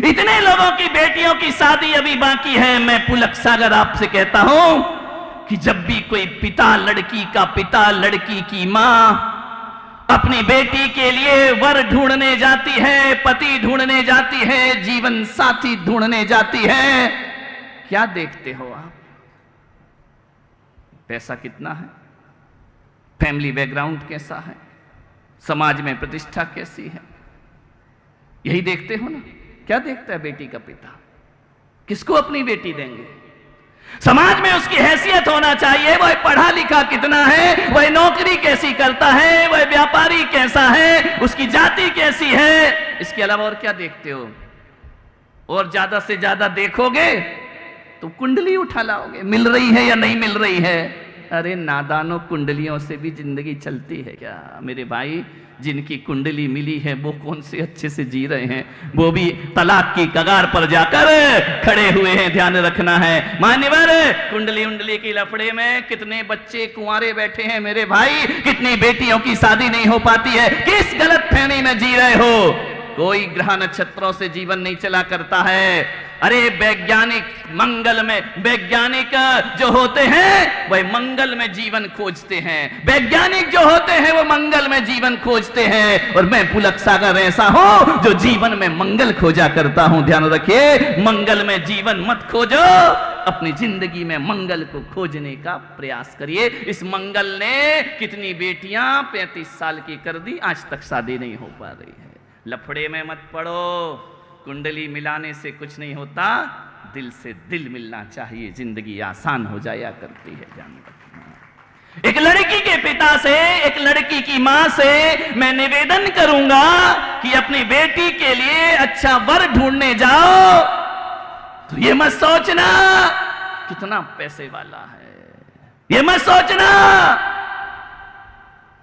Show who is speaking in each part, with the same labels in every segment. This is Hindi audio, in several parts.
Speaker 1: इतने लोगों की बेटियों की शादी अभी बाकी है। मैं पुलक सागर आपसे कहता हूं कि जब भी कोई पिता, लड़की का पिता, लड़की की मां अपनी बेटी के लिए वर ढूंढने जाती है, पति ढूंढने जाती है, जीवन साथी ढूंढने जाती है, क्या देखते हो आप? पैसा कितना है, फैमिली बैकग्राउंड कैसा है, समाज में प्रतिष्ठा कैसी है, यही देखते हो ना। क्या देखता है बेटी का पिता? किसको अपनी बेटी देंगे? समाज में उसकी हैसियत होना चाहिए, वह पढ़ा लिखा कितना है, वह नौकरी कैसी करता है, वह व्यापारी कैसा है, उसकी जाति कैसी है। इसके अलावा और क्या देखते हो? और ज्यादा से ज्यादा देखोगे तो कुंडली उठा लाओगे, मिल रही है या नहीं मिल रही है। अरे नादानों, कुंडलियों से भी जिंदगी चलती है क्या मेरे भाई? जिनकी कुंडली मिली है वो कौन से अच्छे से जी रहे हैं, वो भी तलाक की कगार पर जाकर खड़े हुए हैं। ध्यान रखना है मान्यवर, कुंडली उंडली की लफड़े में कितने बच्चे कुंवारे बैठे हैं मेरे भाई, कितनी बेटियों की शादी नहीं हो पाती है। किस गलत फहमी में जी रहे हो? कोई ग्रह नक्षत्रों से जीवन नहीं चला करता है। अरे वैज्ञानिक मंगल में, वैज्ञानिक जो होते हैं वह मंगल में जीवन खोजते हैं, वैज्ञानिक जो होते हैं वो मंगल में जीवन खोजते हैं। और मैं पुलक सागर ऐसा हूं जो जीवन में मंगल खोजा करता हूं। ध्यान रखिए, मंगल में जीवन मत खोजो, अपनी जिंदगी में मंगल को खोजने का प्रयास करिए। इस मंगल ने कितनी बेटियां 35 साल की कर दी, आज तक शादी नहीं हो पा रही है। लफड़े में मत पड़ो, कुंडली मिलाने से कुछ नहीं होता, दिल से दिल मिलना चाहिए, जिंदगी आसान हो जाया करती है। ध्यान रखना। एक लड़की के पिता से, एक लड़की की मां से मैं निवेदन करूंगा कि अपनी बेटी के लिए अच्छा वर ढूंढने जाओ तो ये मत सोचना कितना पैसे वाला है, ये मत सोचना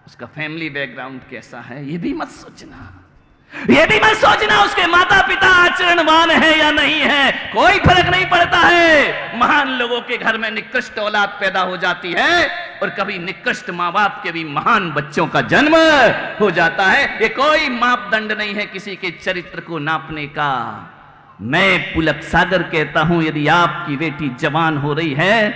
Speaker 1: उसका फैमिली बैकग्राउंड कैसा है, ये भी मत सोचना, ये भी मत सोचना उसके माता पिता आचरणवान है या नहीं है। कोई फर्क नहीं पड़ता है। महान लोगों के घर में निकृष्ट औलाद पैदा हो जाती है और कभी निकृष्ट मां बाप के भी महान बच्चों का जन्म हो जाता है। ये कोई मापदंड नहीं है किसी के चरित्र को नापने का। मैं पुलक सागर कहता हूं, यदि आपकी बेटी जवान हो रही है,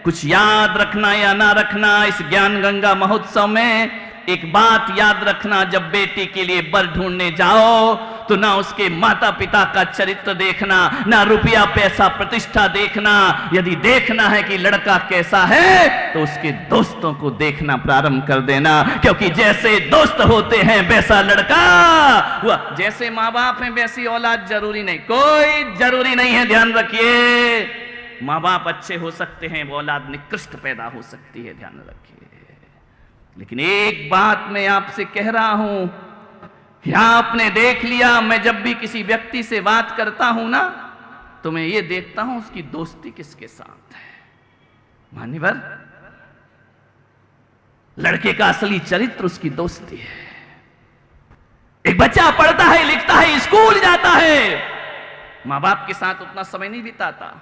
Speaker 1: कुछ याद रखना या ना रखना, इस ज्ञान गंगा महोत्सव में एक बात याद रखना, जब बेटी के लिए वर ढूंढने जाओ तो ना उसके माता पिता का चरित्र देखना, ना रुपया पैसा प्रतिष्ठा देखना। यदि देखना है कि लड़का कैसा है तो उसके दोस्तों को देखना प्रारंभ कर देना, क्योंकि जैसे दोस्त होते हैं वैसा लड़का हुआ, जैसे माँ बाप हैं वैसी औलाद जरूरी नहीं, कोई जरूरी नहीं है। ध्यान रखिए, माँ बाप अच्छे हो सकते हैं, वो औलाद निकृष्ट पैदा हो सकती है। ध्यान रखिए। लेकिन एक बात मैं आपसे कह रहा हूं, आपने देख लिया, मैं जब भी किसी व्यक्ति से बात करता हूं ना तो मैं ये देखता हूं उसकी दोस्ती किसके साथ है। मान्यवर, लड़के का असली चरित्र उसकी दोस्ती है। एक बच्चा पढ़ता है, लिखता है, स्कूल जाता है, मां बाप के साथ उतना समय नहीं बिताता,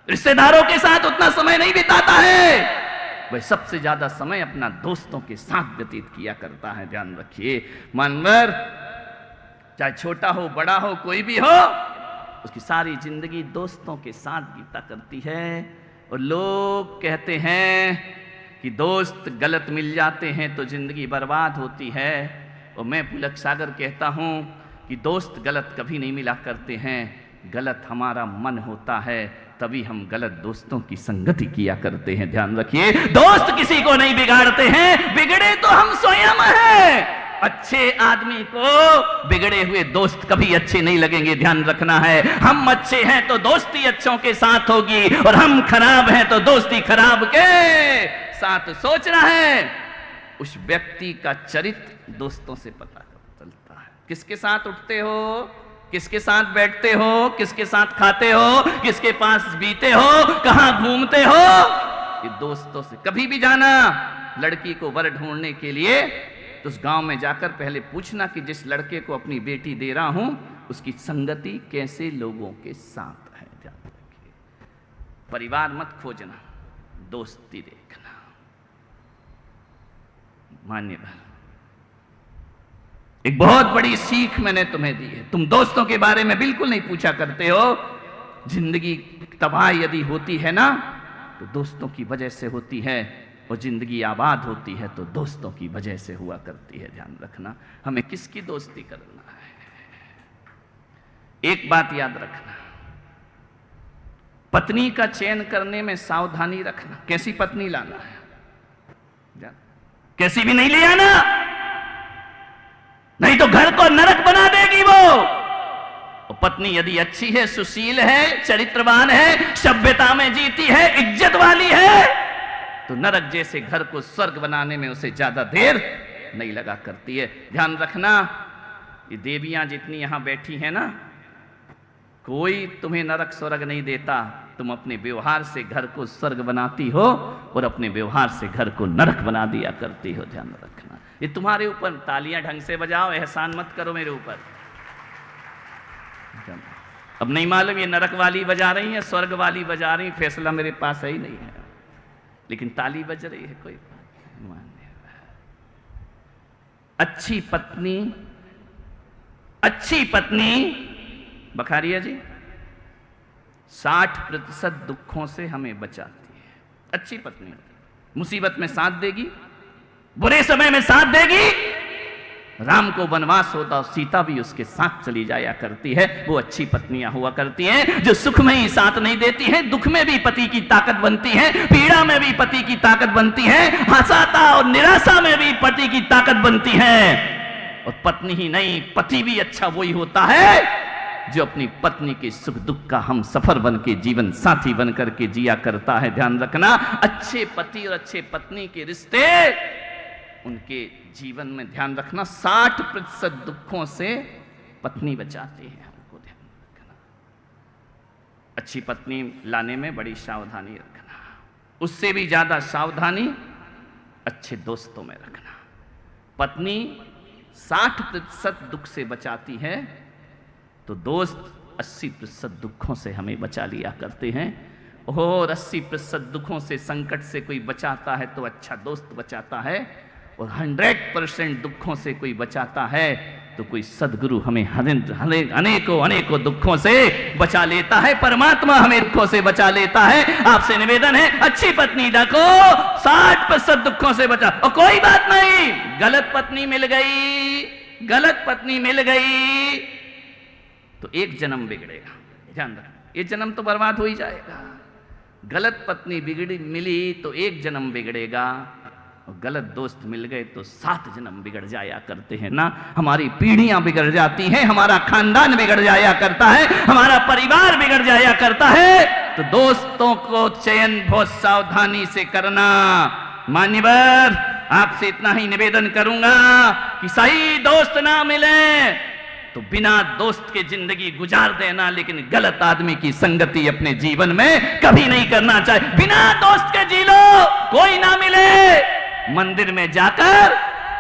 Speaker 1: रिश्तेदारों के साथ उतना समय नहीं बिताता है, वह सबसे ज्यादा समय अपना दोस्तों के साथ व्यतीत किया करता है। ध्यान रखिए मानवर, चाहे छोटा हो बड़ा हो कोई भी हो, उसकी सारी जिंदगी दोस्तों के साथ बीता करती है। और लोग कहते हैं कि दोस्त गलत मिल जाते हैं तो जिंदगी बर्बाद होती है, और मैं पुलक सागर कहता हूं कि दोस्त गलत कभी नहीं मिला करते हैं, गलत हमारा मन होता है, तभी हम गलत दोस्तों की संगति किया करते हैं। ध्यान रखिए, दोस्त किसी को नहीं बिगाड़ते हैं, बिगड़े तो हम स्वयं हैं। अच्छे आदमी को बिगड़े हुए दोस्त कभी अच्छे नहीं लगेंगे। ध्यान रखना है, हम अच्छे हैं तो दोस्ती अच्छों के साथ होगी, और हम खराब हैं तो दोस्ती खराब के साथ। सोचना है उस व्यक्ति का चरित्र दोस्तों से पता चलता है। किसके साथ उठते हो, किसके साथ बैठते हो, किसके साथ खाते हो, किसके पास बीते हो, कहां घूमते हो, ये दोस्तों से। कभी भी जाना लड़की को वर ढूंढने के लिए तो उस गांव में जाकर पहले पूछना कि जिस लड़के को अपनी बेटी दे रहा हूं उसकी संगति कैसे लोगों के साथ है। ध्यान रखिए, परिवार मत खोजना, दोस्ती देखना। मान्यवर, एक बहुत बड़ी सीख मैंने तुम्हें दी है। तुम दोस्तों के बारे में बिल्कुल नहीं पूछा करते हो। जिंदगी तबाह यदि होती है ना तो दोस्तों की वजह से होती है, और जिंदगी आबाद होती है तो दोस्तों की वजह से हुआ करती है। ध्यान रखना, हमें किसकी दोस्ती करना है। एक बात याद रखना, पत्नी का चयन करने में सावधानी रखना। कैसी पत्नी लाना है, कैसी भी नहीं ले आना, नहीं तो घर को नरक बना देगी वो। और पत्नी यदि अच्छी है, सुशील है, चरित्रवान है, सभ्यता में जीती है, इज्जत वाली है, तो नरक जैसे घर को स्वर्ग बनाने में उसे ज्यादा देर नहीं लगा करती है। ध्यान रखना, ये देवियां जितनी यहां बैठी हैं ना, कोई तुम्हें नरक स्वर्ग नहीं देता। तुम अपने व्यवहार से घर को स्वर्ग बनाती हो और अपने व्यवहार से घर को नरक बना दिया करती हो। ध्यान रखना, ये तुम्हारे ऊपर। तालियां ढंग से बजाओ, एहसान मत करो मेरे ऊपर। अब नहीं मालूम ये नरक वाली बजा रही है, स्वर्ग वाली बजा रही, फैसला मेरे पास है ही नहीं है, लेकिन ताली बज रही है। कोई अच्छी पत्नी बखारिया जी 60% दुखों से हमें बचाती है। अच्छी पत्नी मुसीबत में साथ देगी, बुरे समय में साथ देगी। राम को वनवास होता और सीता भी उसके साथ चली जाया करती है। वो अच्छी पत्नियां हुआ करती हैं जो सुख में ही साथ नहीं देती हैं, दुख में भी पति की ताकत बनती है, पीड़ा में भी पति की ताकत बनती है, हंसाता और निराशा में भी पति की ताकत बनती है। और पत्नी ही नहीं, पति भी अच्छा वही होता है जो अपनी पत्नी के सुख दुख का हम सफर बन के, जीवन साथी बन करके जिया करता है। ध्यान रखना, अच्छे पति और अच्छे पत्नी के रिश्ते, उनके जीवन में ध्यान रखना 60% दुखों से पत्नी बचाती है हमको। ध्यान रखना, अच्छी पत्नी लाने में बड़ी सावधानी रखना। उससे भी ज्यादा सावधानी अच्छे दोस्तों में रखना। पत्नी 60% दुख से बचाती है तो दोस्त 80% दुखों से हमें बचा लिया करते हैं। और 80% दुखों से, संकट से कोई बचाता है तो अच्छा दोस्त बचाता है, और 100% दुखों से कोई बचाता है तो कोई सदगुरु हमें अनेकों दुखों से बचा लेता है। परमात्मा हमें दुखों से बचा लेता है। आपसे निवेदन है, अच्छी पत्नी देखो 60% दुखों से बचा। और कोई बात नहीं, गलत पत्नी मिल गई तो एक जन्म बिगड़ेगा। ध्यान रखना, ये जन्म तो बर्बाद हो ही जाएगा। गलत पत्नी मिली तो एक जन्म बिगड़ेगा, और गलत दोस्त मिल गए तो 7 जन्म बिगड़ जाया करते हैं ना। हमारी पीढ़ियां बिगड़ जाती हैं, हमारा खानदान बिगड़ जाया करता है, हमारा परिवार बिगड़ जाया करता है। तो दोस्तों को चयन बहुत सावधानी से करना। मान्यवर, आपसे इतना ही निवेदन करूंगा कि सही दोस्त ना मिले तो बिना दोस्त के जिंदगी गुजार देना, लेकिन गलत आदमी की संगति अपने जीवन में कभी नहीं करना चाहिए। बिना दोस्त के जी लो, कोई ना मिले, मंदिर में जाकर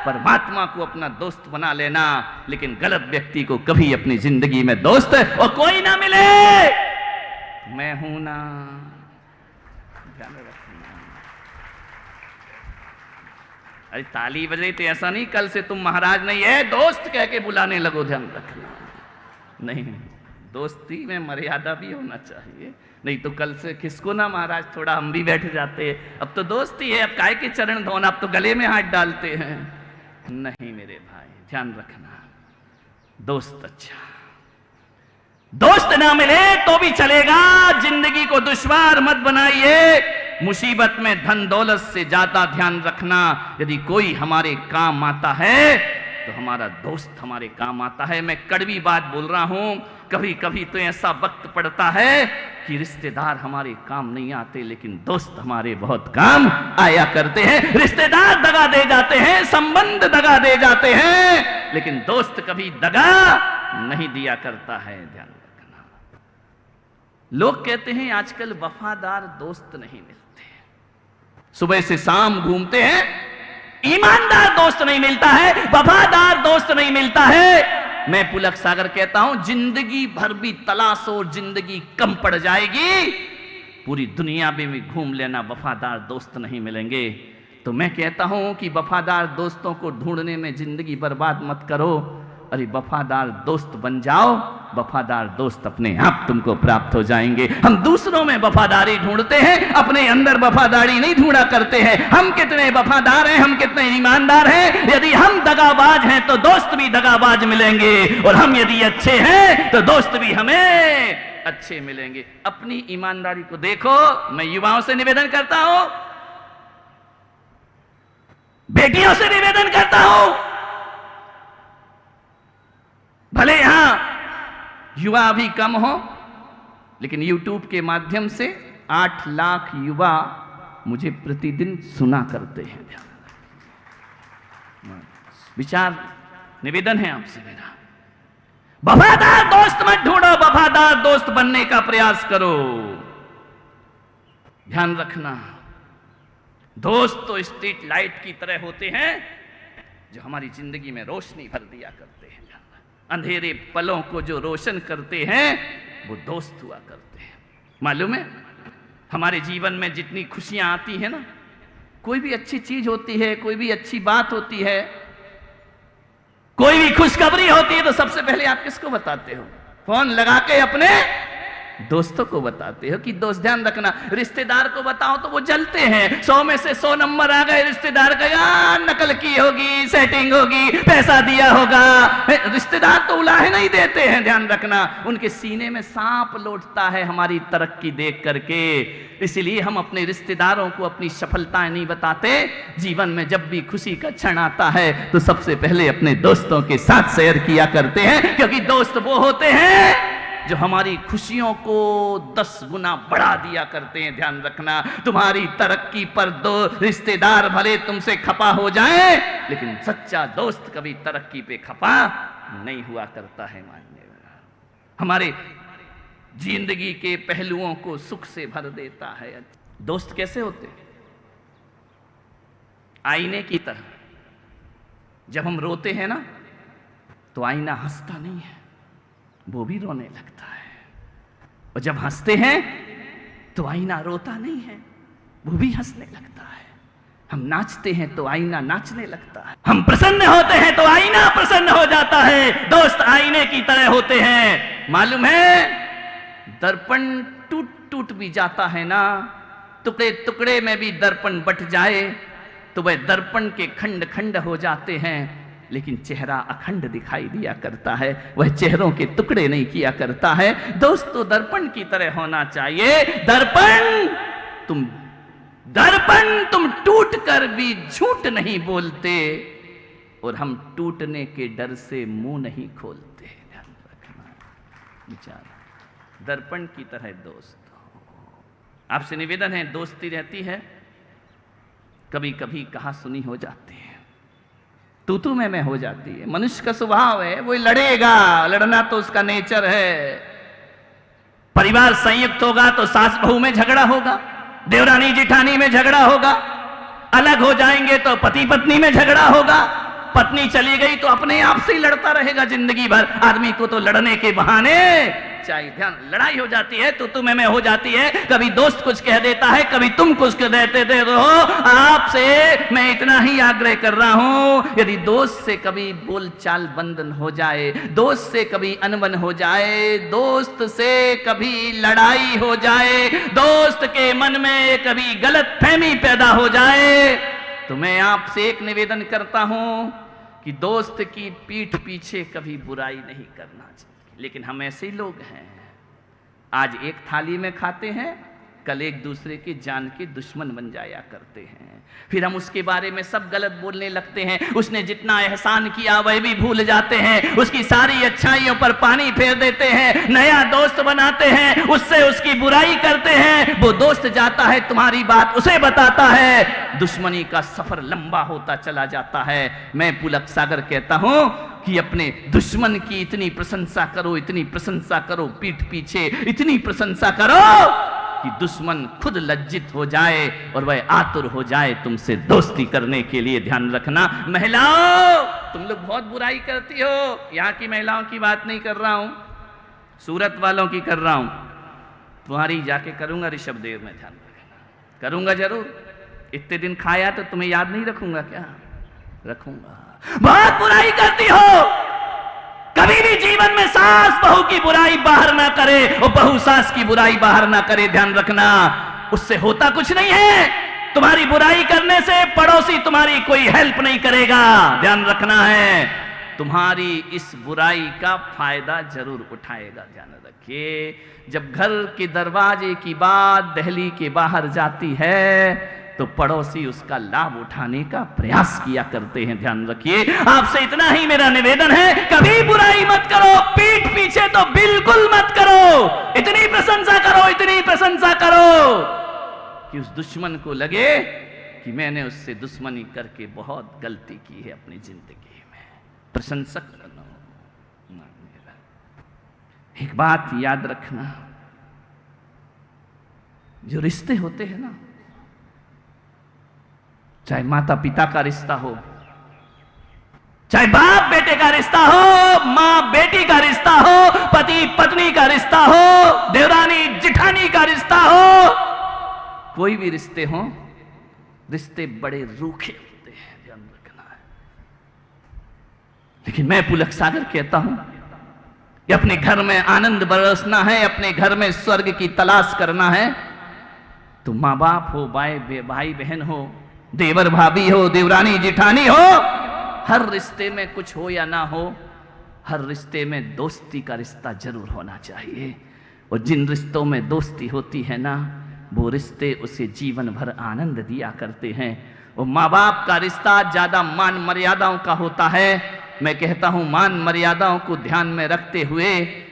Speaker 1: परमात्मा को अपना दोस्त बना लेना, लेकिन गलत व्यक्ति को कभी अपनी जिंदगी में दोस्त और कोई ना मिले। मैं हूं ना, ध्यान रखना। अरे ताली बजे तो ऐसा नहीं कल से तुम महाराज नहीं है दोस्त कह के बुलाने लगो। ध्यान रखना, नहीं, दोस्ती में मर्यादा भी होना चाहिए, नहीं तो कल से किसको ना महाराज थोड़ा हम भी बैठ जाते हैं। अब तो दोस्ती है, अब काय के चरण धोना, अब तो गले में हाथ डालते हैं। नहीं मेरे भाई, ध्यान रखना, दोस्त अच्छा, दोस्त ना मिले तो भी चलेगा, जिंदगी को दुश्वार मत बनाइए। मुसीबत में धन दौलत से ज्यादा ध्यान रखना, यदि कोई हमारे काम आता है तो हमारा दोस्त हमारे काम आता है। मैं कड़वी बात बोल रहा हूं, कभी कभी तो ऐसा वक्त पड़ता है कि रिश्तेदार हमारे काम नहीं आते, लेकिन दोस्त हमारे बहुत काम आया करते हैं। रिश्तेदार दगा दे जाते हैं, संबंध दगा दे जाते हैं, लेकिन दोस्त कभी दगा नहीं दिया करता है। ध्यान रखना, लोग कहते हैं आजकल वफादार दोस्त नहीं मिलते, सुबह से शाम घूमते हैं, ईमानदार दोस्त नहीं मिलता है, वफादार दोस्त नहीं मिलता है। मैं पुलक सागर कहता हूं, जिंदगी भर भी तलाशो, जिंदगी कम पड़ जाएगी, पूरी दुनिया में भी घूम लेना, वफादार दोस्त नहीं मिलेंगे। तो मैं कहता हूं कि वफादार दोस्तों को ढूंढने में जिंदगी बर्बाद मत करो। अरे वफादार दोस्त बन जाओ, वफादार दोस्त अपने आप तुमको प्राप्त हो जाएंगे। हम दूसरों में वफादारी ढूंढते हैं, अपने अंदर वफादारी नहीं ढूंढा करते हैं। हम कितने वफादार हैं, हम कितने ईमानदार हैं। यदि हम दगाबाज हैं तो दोस्त भी दगाबाज मिलेंगे, और हम यदि अच्छे हैं तो दोस्त भी हमें अच्छे मिलेंगे। अपनी ईमानदारी को देखो। मैं युवाओं से निवेदन करता हूं, बेटियों से निवेदन करता हूं, भले यहां युवा अभी कम हो, लेकिन YouTube के माध्यम से 8 लाख युवा मुझे प्रतिदिन सुना करते हैं। विचार निवेदन है आपसे मेरा, वफादार दोस्त मत ढूंढो, वफादार दोस्त बनने का प्रयास करो। ध्यान रखना, दोस्त तो स्ट्रीट लाइट की तरह होते हैं जो हमारी जिंदगी में रोशनी भर दिया करते हैं। अंधेरे पलों को जो रोशन करते हैं वो दोस्त हुआ करते हैं। मालूम है, हमारे जीवन में जितनी खुशियां आती है ना, कोई भी अच्छी चीज होती है, कोई भी अच्छी बात होती है, कोई भी खुशखबरी होती है, तो सबसे पहले आप किसको बताते हो? फोन लगा के अपने दोस्तों को बताते हो कि दोस्त ध्यान रखना। रिश्तेदार को बताओ तो वो जलते हैं, 100 में से 100 नंबर आ गए रिश्तेदार का, यार नकल की होगी, सेटिंग होगी, पैसा दिया होगा। रिश्तेदार तो उलाहे नहीं देते हैं, ध्यान रखना। उनके सीने में सांप लौटता है हमारी तरक्की देख करके। इसलिए हम अपने रिश्तेदारों को अपनी सफलताएं नहीं बताते। जीवन में जब भी खुशी का क्षण आता है तो सबसे पहले अपने दोस्तों के साथ शेयर किया करते हैं, क्योंकि दोस्त वो होते हैं जो हमारी खुशियों को 10 गुना बढ़ा दिया करते हैं। ध्यान रखना, तुम्हारी तरक्की पर दो रिश्तेदार भले तुमसे खपा हो जाएं, लेकिन सच्चा दोस्त कभी तरक्की पे खपा नहीं हुआ करता है। मानने हमारे जिंदगी के पहलुओं को सुख से भर देता है। दोस्त कैसे होते? आईने की तरह। जब हम रोते हैं ना तो आईना हंसता नहीं है, वो भी रोने लगता है। और जब हंसते हैं तो आईना रोता नहीं है, वो भी हंसने लगता है। हम नाचते हैं तो आईना नाचने लगता है। हम प्रसन्न होते हैं तो आईना प्रसन्न हो जाता है। दोस्त आईने की तरह होते हैं। मालूम है, दर्पण टूट टूट भी जाता है ना, टुकड़े टुकड़े में भी दर्पण बट जाए तो वह दर्पण के खंड खंड हो जाते हैं, लेकिन चेहरा अखंड दिखाई दिया करता है। वह चेहरों के टुकड़े नहीं किया करता है। दोस्त तो दर्पण की तरह होना चाहिए। दर्पण तुम टूट कर भी झूठ नहीं बोलते, और हम टूटने के डर से मुंह नहीं खोलते। ध्यान रखना, विचार दर्पण की तरह दोस्त। आपसे निवेदन है, दोस्ती रहती है, कभी कभी कहा सुनी हो जाती है, तू में हो जाती है। मनुष्य का स्वभाव है, वो लड़ेगा, लड़ना तो उसका नेचर है। परिवार संयुक्त होगा तो सास बहू में झगड़ा होगा, देवरानी जिठानी में झगड़ा होगा। अलग हो जाएंगे तो पति पत्नी में झगड़ा होगा। पत्नी चली गई तो अपने आप से ही लड़ता रहेगा जिंदगी भर। आदमी को तो लड़ने के बहाने चाहिए। ध्यान, लड़ाई हो जाती है, तू में हो जाती है। कभी दोस्त कुछ कह देता है, कभी तुम कुछ कह देते हो। आपसे मैं इतना ही आग्रह कर रहा हूं, यदि दोस्त से कभी बोलचाल बंधन हो जाए, दोस्त से कभी अनबन हो जाए, दोस्त से कभी लड़ाई हो जाए, दोस्त के मन में कभी गलतफहमी पैदा हो जाए, तो मैं आपसे एक निवेदन करता हूं कि दोस्त की पीठ पीछे कभी बुराई नहीं करना चाहिए। लेकिन हम ऐसे ही लोग हैं, आज एक थाली में खाते हैं, कल एक दूसरे के जान के दुश्मन बन जाया करते हैं। फिर हम उसके बारे में सब गलत बोलने लगते हैं। उसने जितना एहसान किया वह भी भूल जाते हैं। उसकी सारी अच्छाइयों पर पानी फेर देते हैं, नया दोस्त बनाते हैं, उससे उसकी बुराई करते हैं। वो दोस्त जाता है, तुम्हारी बात उसे बताता है, दुश्मनी का सफर लंबा होता चला जाता है। मैं पुलक सागर कहता हूं कि अपने दुश्मन की इतनी प्रशंसा करो, इतनी प्रशंसा करो, पीठ पीछे इतनी प्रशंसा करो कि दुश्मन खुद लज्जित हो जाए और वह आतुर हो जाए तुमसे दोस्ती करने के लिए। ध्यान रखना, महिलाओं तुम लोग बहुत बुराई करती हो। यहाँ की महिलाओं की बात नहीं कर रहा हूं, सूरत वालों की कर रहा हूं। तुम्हारी जाके करूंगा ऋषभदेव में, ध्यान रखना, करूंगा जरूर। इतने दिन खाया तो तुम्हें याद नहीं रखूंगा क्या? रखूंगा। बहुत बुराई करती हो, कभी भी जीवन में सास बहू की बुराई बाहर ना करे और बहू सास की बुराई बाहर ना करे। ध्यान रखना, उससे होता कुछ नहीं है। तुम्हारी बुराई करने से पड़ोसी तुम्हारी कोई हेल्प नहीं करेगा। ध्यान रखना है, तुम्हारी इस बुराई का फायदा जरूर उठाएगा। ध्यान रखिए, जब घर के दरवाजे की बात दहली के बाहर जाती है तो पड़ोसी उसका लाभ उठाने का प्रयास किया करते हैं। ध्यान रखिए, आपसे इतना ही मेरा निवेदन है, कभी बुराई मत करो, पीठ पीछे तो बिल्कुल मत करो। इतनी प्रशंसा करो, इतनी प्रशंसा करो कि उस दुश्मन को लगे कि मैंने उससे दुश्मनी करके बहुत गलती की है अपनी जिंदगी में। प्रशंसक बनो। एक बात याद रखना, जो रिश्ते होते हैं ना, चाहे माता पिता का रिश्ता हो, चाहे बाप बेटे का रिश्ता हो, मां बेटी का रिश्ता हो, पति पत्नी का रिश्ता हो, देवरानी जिठानी का रिश्ता हो, कोई भी रिश्ते हो, रिश्ते बड़े रूखे होते हैं। ध्यान रखना है। लेकिन मैं पुलक सागर कहता हूं, कि अपने घर में आनंद बरसना है, अपने घर में स्वर्ग की तलाश करना है, तो माँ बाप हो, भाई बहन हो, देवर भाभी हो, देवरानी जिठानी हो, हर रिश्ते में कुछ हो या ना हो, हर रिश्ते में दोस्ती का रिश्ता जरूर होना चाहिए। और जिन रिश्तों में दोस्ती होती है ना, वो रिश्ते उसे जीवन भर आनंद दिया करते हैं। और माँ बाप का रिश्ता ज्यादा मान मर्यादाओं का होता है। मैं कहता हूं, मान मर्यादाओं को ध्यान में रखते हुए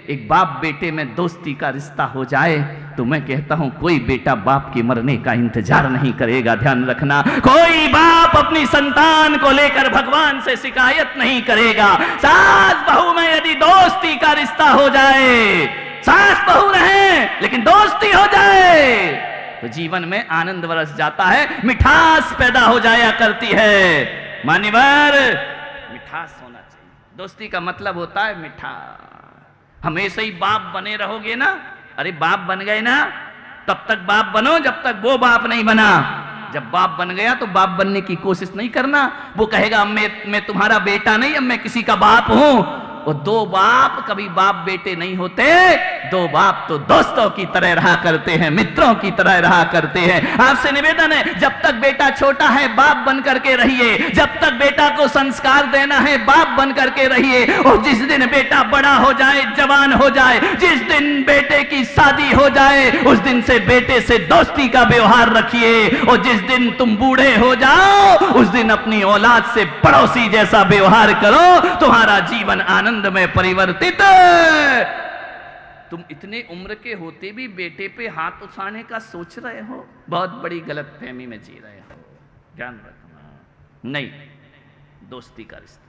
Speaker 1: एक बाप बेटे में दोस्ती का रिश्ता हो जाए तो मैं कहता हूं कोई बेटा बाप के मरने का इंतजार नहीं करेगा। ध्यान रखना, कोई बाप अपनी संतान को लेकर भगवान से शिकायत नहीं करेगा। सास बहू में यदि दोस्ती का रिश्ता हो जाए, सास बहू रहे लेकिन दोस्ती हो जाए, तो जीवन में आनंद बरस जाता है, मिठास पैदा हो जाया करती है। मान्यवर, मिठास होना चाहिए। दोस्ती का मतलब होता है मिठास। हमेशा ही बाप बने रहोगे ना, अरे बाप बन गए ना, तब तक बाप बनो जब तक वो बाप नहीं बना। जब बाप बन गया तो बाप बनने की कोशिश नहीं करना। वो कहेगा मैं तुम्हारा बेटा नहीं, अब मैं किसी का बाप हूं। और दो बाप कभी बाप बेटे नहीं होते, दो बाप तो दोस्तों की तरह रहा करते हैं, मित्रों की तरह रहा करते हैं। आपसे निवेदन है, जब तक बेटा छोटा है बाप बन करके रहिए, जब तक बेटा को संस्कार देना है बाप बन करके रहिए। और जिस दिन बेटा बड़ा हो जाए, जवान हो जाए, जिस दिन बेटे की शादी हो जाए, उस दिन से बेटे से दोस्ती का व्यवहार रखिए। और जिस दिन तुम बूढ़े हो जाओ, उस दिन अपनी औलाद से पड़ोसी जैसा व्यवहार करो। तुम्हारा जीवन आनंद में परिवर्तित। तुम इतने उम्र के होते भी बेटे पे हाथ उठाने का सोच रहे हो, बहुत बड़ी गलतफहमी में जी रहे हो। ध्यान रखना, नहीं, दोस्ती का रिश्ता।